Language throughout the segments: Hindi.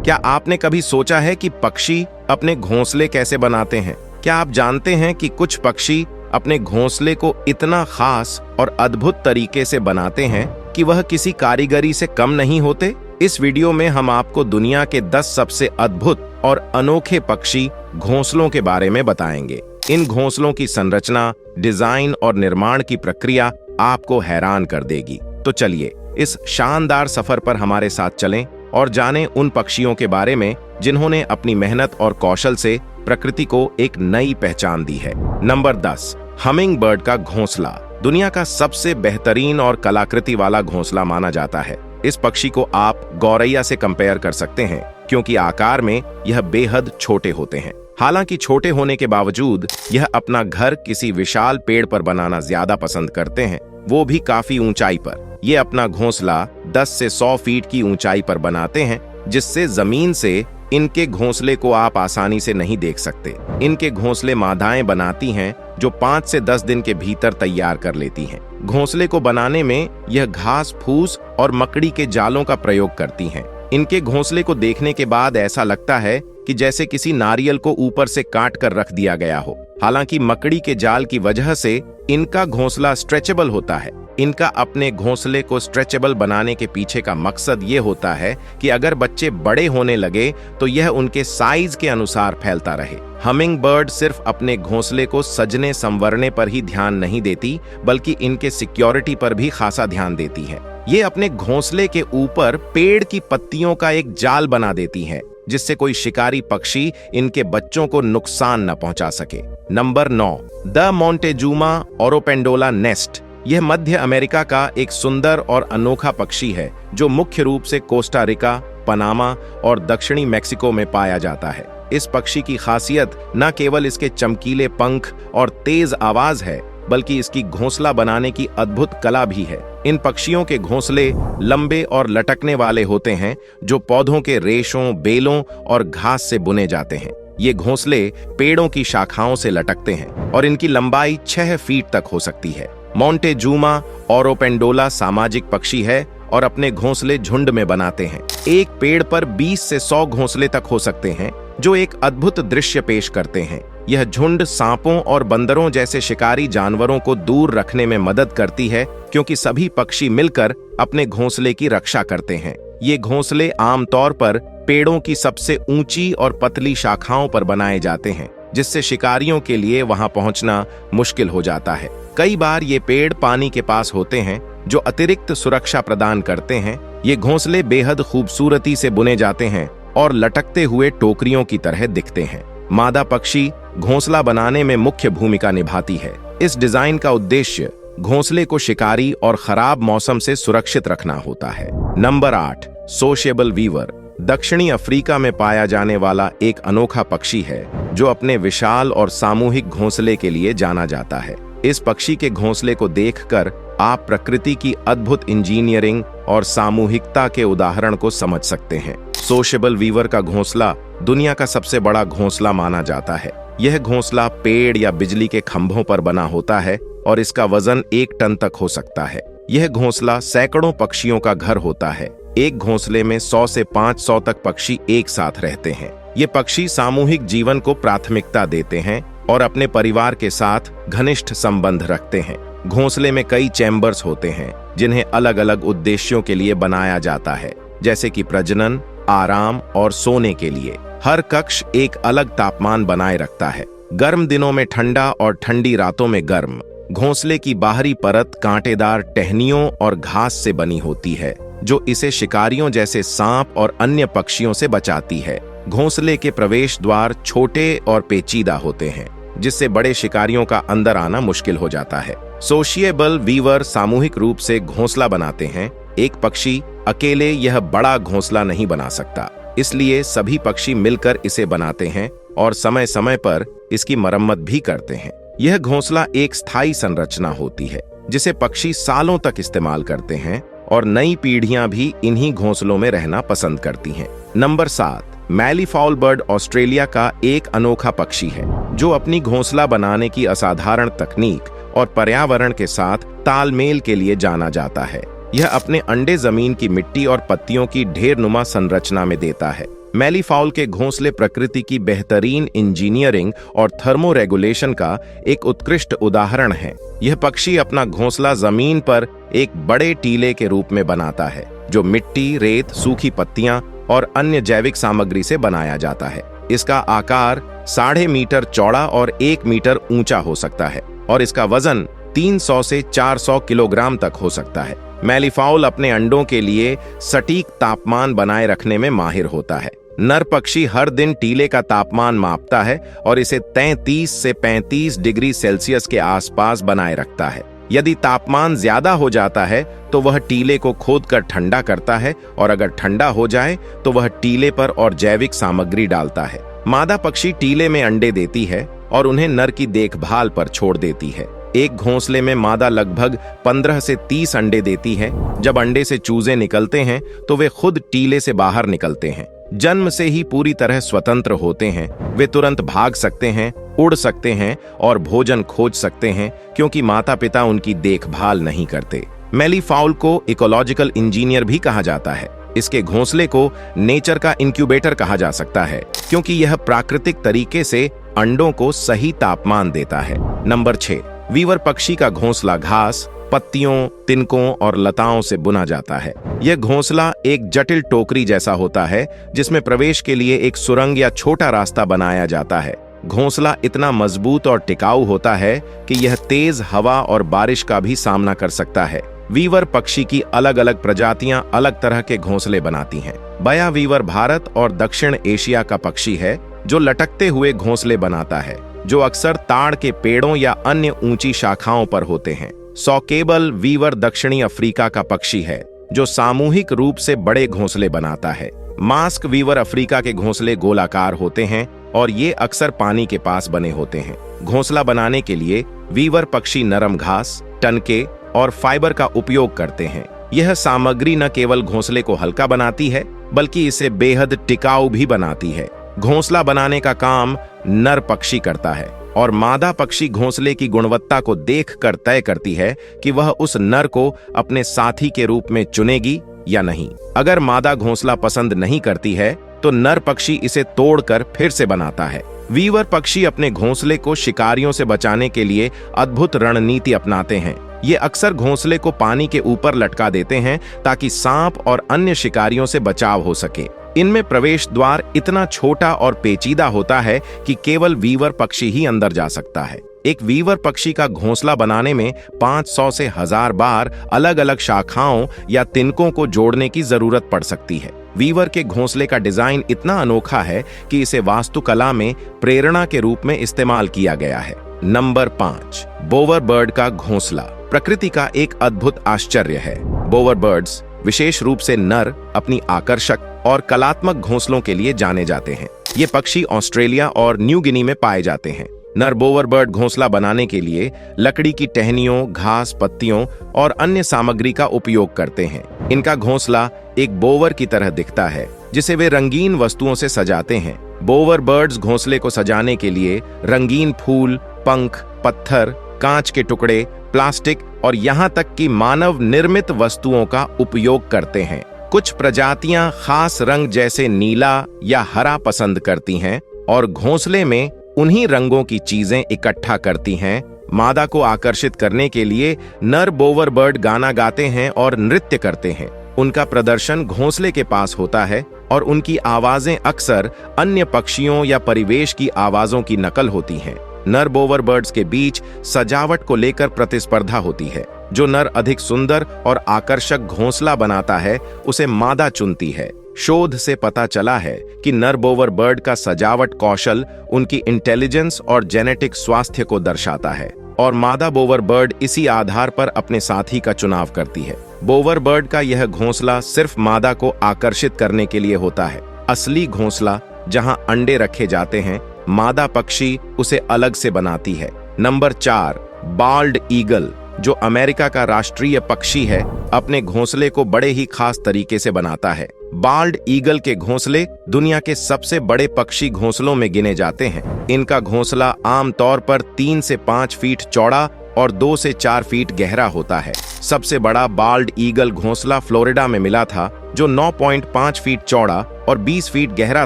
क्या आपने कभी सोचा है कि पक्षी अपने घोंसले कैसे बनाते हैं? क्या आप जानते हैं कि कुछ पक्षी अपने घोंसले को इतना खास और अद्भुत तरीके से बनाते हैं कि वह किसी कारीगरी से कम नहीं होते? इस वीडियो में हम आपको दुनिया के 10 सबसे अद्भुत और अनोखे पक्षी घोंसलों के बारे में बताएंगे। इन घोंसलों की संरचना, डिजाइन और निर्माण की प्रक्रिया आपको हैरान कर देगी। तो चलिए इस शानदार सफर पर हमारे साथ चलें और जानें उन पक्षियों के बारे में जिन्होंने अपनी मेहनत और कौशल से प्रकृति को एक नई पहचान दी है। नंबर 10, हमिंग बर्ड का घोंसला दुनिया का सबसे बेहतरीन और कलाकृति वाला घोंसला माना जाता है। इस पक्षी को आप गौरैया से कंपेयर कर सकते हैं क्योंकि आकार में यह बेहद छोटे होते हैं। हालांकि छोटे होने के बावजूद यह अपना घर किसी विशाल पेड़ पर बनाना ज्यादा पसंद करते हैं, वो भी काफी ऊंचाई पर। ये अपना घोंसला 10 से 100 फीट की ऊंचाई पर बनाते हैं, जिससे जमीन से इनके घोंसले को आप आसानी से नहीं देख सकते। इनके घोंसले मादाएं बनाती हैं जो 5 से 10 दिन के भीतर तैयार कर लेती हैं। घोंसले को बनाने में यह घास फूस और मकड़ी के जालों का प्रयोग करती हैं। इनके घोंसले को देखने के बाद ऐसा लगता है कि जैसे किसी नारियल को ऊपर से काट कर रख दिया गया हो। हालांकि मकड़ी के जाल की वजह से इनका घोंसला स्ट्रेचेबल होता है। इनका अपने घोंसले को स्ट्रेचेबल बनाने के पीछे का मकसद ये होता है कि अगर बच्चे बड़े होने लगे तो यह उनके साइज के अनुसार फैलता रहे। हमिंग बर्ड सिर्फ अपने घोंसले को सजने संवरने पर ही ध्यान नहीं देती, बल्कि इनके सिक्योरिटी पर भी खासा ध्यान देती है। ये अपने घोंसले के ऊपर पेड़ की पत्तियों का एक जाल बना देती है, जिससे कोई शिकारी पक्षी इनके बच्चों को नुकसान न पहुंचा सके। Number 9, the Montezuma oropendola nest. यह मध्य अमेरिका का एक सुंदर और अनोखा पक्षी है जो मुख्य रूप से कोस्टा रिका, पनामा और दक्षिणी मेक्सिको में पाया जाता है। इस पक्षी की खासियत न केवल इसके चमकीले पंख और तेज आवाज है, बल्कि इसकी घोंसला बनाने की अद्भुत कला भी है। इन पक्षियों के घोंसले लंबे और लटकने वाले होते हैं जो पौधों के रेशों, बेलों और घास से बुने जाते हैं। ये घोंसले पेड़ों की शाखाओं से लटकते हैं और इनकी लंबाई 6 फीट तक हो सकती है। मोंटेजुमा ओरोपेंडोला सामाजिक पक्षी है और अपने घोंसले झुंड में बनाते हैं। एक पेड़ पर 20 से 100 घोंसले तक हो सकते हैं, जो एक अद्भुत दृश्य पेश करते हैं। यह झुंड सांपों और बंदरों जैसे शिकारी जानवरों को दूर रखने में मदद करती है, क्योंकि सभी पक्षी मिलकर अपने घोंसले की रक्षा करते हैं। ये घोंसले आमतौर पर पेड़ों की सबसे ऊंची और पतली शाखाओं पर बनाए जाते हैं, जिससे शिकारियों के लिए वहां पहुंचना मुश्किल हो जाता है। कई बार ये पेड़ पानी के पास होते हैं, जो अतिरिक्त सुरक्षा प्रदान करते हैं। ये घोंसले बेहद खूबसूरती से बुने जाते हैं और लटकते हुए टोकरियों की तरह दिखते हैं। मादा पक्षी घोंसला बनाने में मुख्य भूमिका निभाती है। इस डिजाइन का उद्देश्य घोंसले को शिकारी और खराब मौसम से सुरक्षित रखना होता है। Number 8, sociable weaver. दक्षिणी अफ्रीका में पाया जाने वाला एक अनोखा पक्षी है जो अपने विशाल और सामूहिक घोंसले के लिए जाना जाता है। इस पक्षी के घोंसले को देखकर आप प्रकृति की अद्भुत इंजीनियरिंग और सामूहिकता के उदाहरण को समझ सकते हैं। सोशिएबल वीवर का घोंसला दुनिया का सबसे बड़ा घोंसला माना जाता है। यह घोंसला पेड़ या बिजली के खंभों पर बना होता है और इसका वजन 1 टन तक हो सकता है। यह घोंसला सैकड़ों पक्षियों का घर होता है। एक घोंसले में 100 से 500 तक पक्षी एक साथ रहते हैं। ये पक्षी सामूहिक जीवन को प्राथमिकता देते हैं और अपने परिवार के साथ घनिष्ठ संबंध रखते हैं। घोंसले में कई चैम्बर्स होते हैं जिन्हें अलग अलग उद्देश्यों के लिए बनाया जाता है, जैसे कि प्रजनन, आराम और सोने के लिए। हर कक्ष एक अलग तापमान बनाए रखता है। गर्म दिनों में ठंडा और ठंडी रातों में गर्म। घोंसले की बाहरी परत कांटेदार टहनियों और घास से बनी होती है, जो इसे शिकारियों जैसे सांप और अन्य पक्षियों से बचाती है। घोंसले के प्रवेश द्वार छोटे और पेचीदा होते हैं, जिससे बड़े शिकारियों का अंदर आना मुश्किल हो जाता है। सोशिएबल वीवर सामूहिक रूप से घोंसला बनाते हैं। एक पक्षी अकेले यह बड़ा घोंसला नहीं बना सकता, इसलिए सभी पक्षी मिलकर इसे बनाते हैं और समय समय पर इसकी मरम्मत भी करते हैं। यह घोंसला एक स्थायी संरचना होती है, जिसे पक्षी सालों तक इस्तेमाल करते हैं और नई पीढ़ियां भी इन्हीं घोंसलों में रहना पसंद करती हैं। नंबर 7, मैलीफाउल बर्ड ऑस्ट्रेलिया का एक अनोखा पक्षी है जो अपनी घोंसला बनाने की असाधारण तकनीक और पर्यावरण के साथ तालमेल के लिए जाना जाता है। यह अपने अंडे जमीन की मिट्टी और पत्तियों की ढेरनुमा संरचना में देता है। मैलीफाउल के घोंसले प्रकृति की बेहतरीन इंजीनियरिंग और थर्मो रेगुलेशन का एक उत्कृष्ट उदाहरण है। यह पक्षी अपना घोंसला जमीन पर एक बड़े टीले के रूप में बनाता है, जो मिट्टी, रेत, सूखी पत्तियां और अन्य जैविक सामग्री से बनाया जाता है। इसका आकार 1.5 मीटर चौड़ा और 1 मीटर ऊंचा हो सकता है और इसका वजन 300 से 400 किलोग्राम तक हो सकता है। मैलीफाउल अपने अंडों के लिए सटीक तापमान बनाए रखने में माहिर होता है। नर पक्षी हर दिन टीले का तापमान मापता है और इसे 33 से 35 डिग्री सेल्सियस के आसपास बनाए रखता है। यदि तापमान ज्यादा हो जाता है तो वह टीले को खोदकर ठंडा करता है और अगर ठंडा हो जाए तो वह टीले पर और जैविक सामग्री डालता है। मादा पक्षी टीले में अंडे देती है और उन्हें नर की देखभाल पर छोड़ देती है। एक घोंसले में मादा लगभग 15 से 30 अंडे देती है। जब अंडे से चूजे निकलते हैं तो वे खुद टीले से बाहर निकलते हैं। जन्म से ही पूरी तरह स्वतंत्र होते हैं। वे तुरंत भाग सकते हैं, उड़ सकते हैं और भोजन खोज सकते हैं क्योंकि माता पिता उनकी देखभाल नहीं करते। मैलीफाउल को इकोलॉजिकल इंजीनियर भी कहा जाता है। इसके घोंसले को नेचर का इंक्यूबेटर कहा जा सकता है क्योंकि यह प्राकृतिक तरीके से अंडों को सही तापमान देता है। नंबर 6, वीवर पक्षी का घोंसला घास, पत्तियों, तिनकों और लताओं से बुना जाता है। यह घोंसला एक जटिल टोकरी जैसा होता है जिसमें प्रवेश के लिए एक सुरंग या छोटा रास्ता बनाया जाता है। घोंसला इतना मजबूत और टिकाऊ होता है कि यह तेज हवा और बारिश का भी सामना कर सकता है। वीवर पक्षी की अलग अलग प्रजातियां अलग तरह के घोंसले बनाती हैं। बया वीवर भारत और दक्षिण एशिया का पक्षी है जो लटकते हुए घोंसले बनाता है, जो अक्सर ताड़ के पेड़ों या अन्य ऊंची शाखाओं पर होते हैं। सॉकेबल वीवर दक्षिणी अफ्रीका का पक्षी है जो सामूहिक रूप से बड़े घोंसले बनाता है। मास्क वीवर अफ्रीका के घोंसले गोलाकार होते हैं और ये अक्सर पानी के पास बने होते हैं। घोंसला बनाने के लिए वीवर पक्षी नरम घास, टनके और फाइबर का उपयोग करते हैं। यह सामग्री न केवल घोंसले को हल्का बनाती है बल्कि इसे बेहद टिकाऊ भी बनाती है। घोंसला बनाने का काम नर पक्षी करता है और मादा पक्षी घोंसले की गुणवत्ता को देखकर तय करती है कि वह उस नर को अपने साथी के रूप में चुनेगी या नहीं। अगर मादा घोंसला पसंद नहीं करती है तो नर पक्षी इसे तोड़कर फिर से बनाता है। वीवर पक्षी अपने घोंसले को शिकारियों से बचाने के लिए अद्भुत रणनीति अपनाते हैं। ये अक्सर घोंसले को पानी के ऊपर लटका देते हैं ताकि सांप और अन्य शिकारियों से बचाव हो सके। इनमें प्रवेश द्वार इतना छोटा और पेचीदा होता है कि केवल वीवर पक्षी ही अंदर जा सकता है। एक वीवर पक्षी का घोंसला बनाने में 500 से 1000 बार अलग अलग शाखाओं या तिनकों को जोड़ने की जरूरत पड़ सकती है। वीवर के घोंसले का डिजाइन इतना अनोखा है कि इसे वास्तुकला में प्रेरणा के रूप में इस्तेमाल किया गया है। नंबर 5, बोवर बर्ड का घोंसला प्रकृति का एक अद्भुत आश्चर्य है। बोवर बर्ड्स, विशेष रूप से नर, अपनी आकर्षक और कलात्मक घोंसलों के लिए जाने जाते हैं। ये पक्षी ऑस्ट्रेलिया और न्यू गिनी में पाए जाते हैं। नर बोवर बर्ड घोंसला बनाने के लिए लकड़ी की टहनियों, घास, पत्तियों और अन्य सामग्री का उपयोग करते हैं। इनका घोंसला एक बोवर की तरह दिखता है जिसे वे रंगीन वस्तुओं से सजाते हैं। बोवर बर्ड्स घोंसले को सजाने के लिए रंगीन फूल, पंख, पत्थर, कांच के टुकड़े, प्लास्टिक और यहाँ तक कि मानव निर्मित वस्तुओं का उपयोग करते हैं। कुछ प्रजातियां खास रंग जैसे नीला या हरा पसंद करती हैं और घोंसले में उन्हीं रंगों की चीजें इकट्ठा करती हैं। मादा को आकर्षित करने के लिए नर बोवर बर्ड गाना गाते हैं और नृत्य करते हैं। उनका प्रदर्शन घोंसले के पास होता है और उनकी आवाजें अक्सर अन्य पक्षियों या परिवेश की आवाजों की नकल होती हैं। नर बोवर बर्ड्स के बीच सजावट को लेकर प्रतिस्पर्धा होती है। जो नर अधिक सुंदर और आकर्षक घोंसला बनाता है उसे मादा चुनती है। शोध से पता चला है कि नर बोवर बर्ड का सजावट कौशल उनकी इंटेलिजेंस और जेनेटिक स्वास्थ्य को दर्शाता है और मादा बोवर बर्ड इसी आधार पर अपने साथी का चुनाव करती है। बोवर बर्ड का यह घोंसला सिर्फ मादा को आकर्षित करने के लिए होता है। असली घोंसला जहां अंडे रखे जाते हैं, मादा पक्षी उसे अलग से बनाती है। नंबर 4, बाल्ड ईगल, जो अमेरिका का राष्ट्रीय पक्षी है, अपने घोंसले को बड़े ही खास तरीके से बनाता है। बाल्ड ईगल के घोंसले दुनिया के सबसे बड़े पक्षी घोंसलों में गिने जाते हैं। इनका घोंसला आमतौर पर 3 से 5 फीट चौड़ा और 2 से 4 फीट गहरा होता है। सबसे बड़ा बाल्ड ईगल घोंसला फ्लोरिडा में मिला था, जो 9.5 फीट चौड़ा और 20 फीट गहरा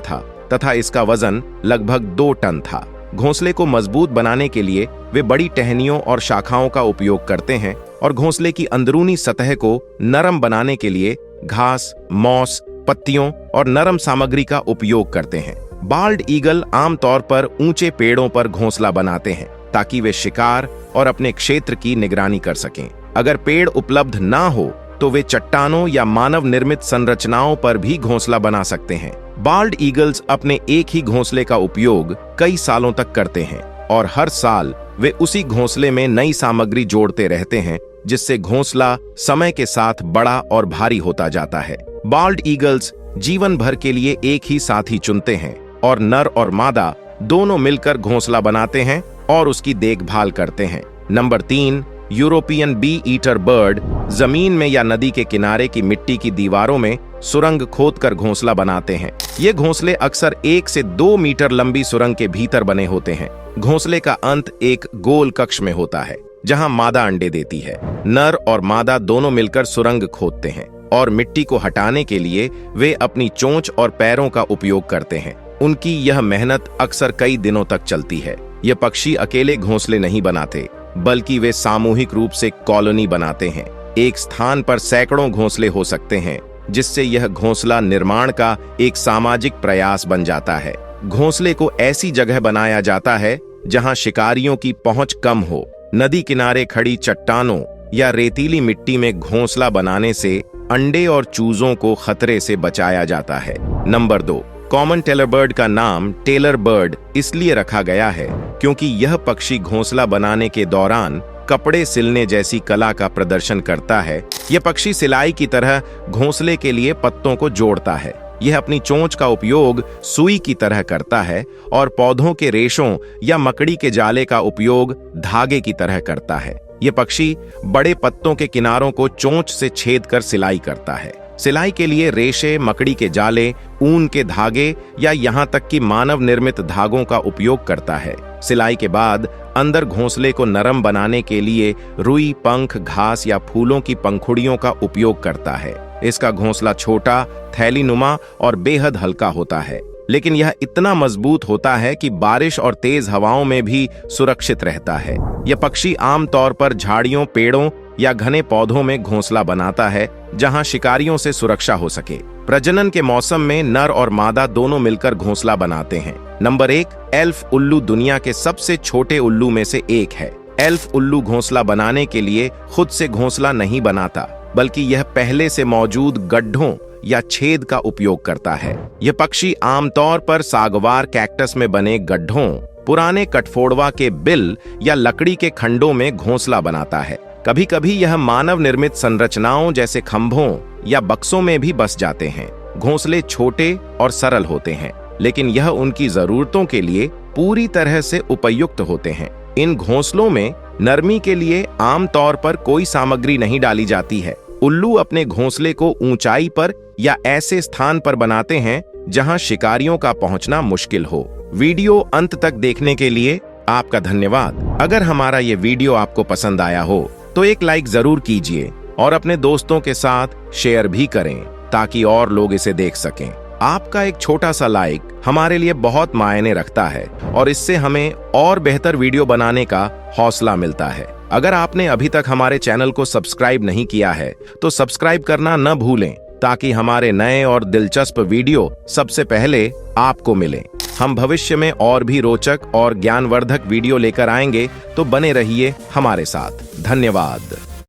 था तथा इसका वजन लगभग 2 टन था। घोंसले को मजबूत बनाने के लिए वे बड़ी टहनियों और शाखाओं का उपयोग करते हैं और घोंसले की अंदरूनी सतह को नरम बनाने के लिए घास, मॉस, पत्तियों और नरम सामग्री का उपयोग करते हैं। बाल्ड ईगल आमतौर पर ऊंचे पेड़ों पर घोंसला बनाते हैं ताकि वे शिकार और अपने क्षेत्र की निगरानी कर सकें। अगर पेड़ उपलब्ध ना हो तो वे चट्टानों या मानव निर्मित संरचनाओं पर भी घोंसला बना सकते हैं। बाल्ड ईगल्स अपने एक ही घोंसले का उपयोग कई सालों तक करते हैं और हर साल वे उसी घोंसले में नई सामग्री जोड़ते रहते हैं, जिससे घोंसला समय के साथ बड़ा और भारी होता जाता है। बाल्ड ईगल्स जीवन भर के लिए एक ही साथी चुनते हैं और नर और मादा दोनों मिलकर घोंसला बनाते हैं और उसकी देखभाल करते हैं। Number 3, European bee eater bird जमीन में या नदी के किनारे की मिट्टी की दीवारों में सुरंग खोदकर घोंसला बनाते हैं। ये घोंसले अक्सर 1 से 2 मीटर लंबी सुरंग के भीतर बने होते हैं। घोंसले का अंत एक गोल कक्ष में होता है जहां मादा अंडे देती है। नर और मादा दोनों मिलकर सुरंग खोदते हैं और मिट्टी को हटाने के लिए वे अपनी चोंच और पैरों का उपयोग करते हैं। उनकी यह मेहनत अक्सर कई दिनों तक चलती है। ये पक्षी अकेले घोंसले नहीं बनाते, बल्कि वे सामूहिक रूप से कॉलोनी बनाते हैं। एक स्थान पर सैकड़ों घोंसले हो सकते हैं, जिससे यह घोंसला निर्माण का एक सामाजिक प्रयास बन जाता है। घोंसले को ऐसी जगह बनाया जाता है जहां शिकारियों की पहुंच कम हो। नदी किनारे खड़ी चट्टानों या रेतीली मिट्टी में घोंसला बनाने से अंडे और चूजों को खतरे से बचाया जाता है। नंबर 2, कॉमन टेलर बर्ड का नाम टेलर बर्ड इसलिए रखा गया है क्योंकि यह पक्षी घोंसला बनाने के दौरान कपड़े सिलने जैसी कला का प्रदर्शन करता है। यह पक्षी सिलाई की तरह घोंसले के लिए पत्तों को जोड़ता है। यह अपनी चोंच का उपयोग सुई की तरह करता है और पौधों के रेशों या मकड़ी के जाले का उपयोग धागे की तरह करता है। यह पक्षी बड़े पत्तों के किनारों को चोंच से छेदकर सिलाई करता है। सिलाई के लिए रेशे, मकड़ी के जाले, ऊन के धागे या यहाँ तक कि मानव निर्मित धागों का उपयोग करता है। सिलाई के बाद अंदर घोंसले को नरम बनाने के लिए रुई, पंख, घास या फूलों की पंखुड़ियों का उपयोग करता है। इसका घोंसला छोटा, थैलीनुमा और बेहद हल्का होता है, लेकिन यह इतना मजबूत होता है कि बारिश और तेज हवाओं में भी सुरक्षित रहता है। यह पक्षी आमतौर पर झाड़ियों, पेड़ों या घने पौधों में घोंसला बनाता है जहां शिकारियों से सुरक्षा हो सके। प्रजनन के मौसम में नर और मादा दोनों मिलकर घोंसला बनाते हैं। नंबर 1, एल्फ उल्लू दुनिया के सबसे छोटे उल्लू में से एक है। एल्फ उल्लू घोंसला बनाने के लिए खुद से घोंसला नहीं बनाता, बल्कि यह पहले से मौजूद गड्ढों या छेद का उपयोग करता है। यह पक्षी आमतौर पर सागवार कैक्टस में बने गड्ढों, पुराने कठफोड़वा के बिल या लकड़ी के खंडों में घोंसला बनाता है। कभी कभी यह मानव निर्मित संरचनाओं जैसे खंभों या बक्सों में भी बस जाते हैं। घोंसले छोटे और सरल होते हैं, लेकिन यह उनकी जरूरतों के लिए पूरी तरह से उपयुक्त होते हैं। इन घोंसलों में नरमी के लिए आमतौर पर कोई सामग्री नहीं डाली जाती है। उल्लू अपने घोंसले को ऊंचाई पर या ऐसे स्थान पर बनाते हैं जहां शिकारियों का पहुंचना मुश्किल हो। वीडियो अंत तक देखने के लिए आपका धन्यवाद। अगर हमारा ये वीडियो आपको पसंद आया हो तो एक लाइक जरूर कीजिए और अपने दोस्तों के साथ शेयर भी करें ताकि और लोग इसे देख सकें। आपका एक छोटा सा लाइक हमारे लिए बहुत मायने रखता है और इससे हमें और बेहतर वीडियो बनाने का हौसला मिलता है। अगर आपने अभी तक हमारे चैनल को सब्सक्राइब नहीं किया है तो सब्सक्राइब करना न भूलें ताकि हमारे नए और दिलचस्प वीडियो सबसे पहले आपको मिलें। हम भविष्य में और भी रोचक और ज्ञानवर्धक वीडियो लेकर आएंगे, तो बने रहिए हमारे साथ। धन्यवाद।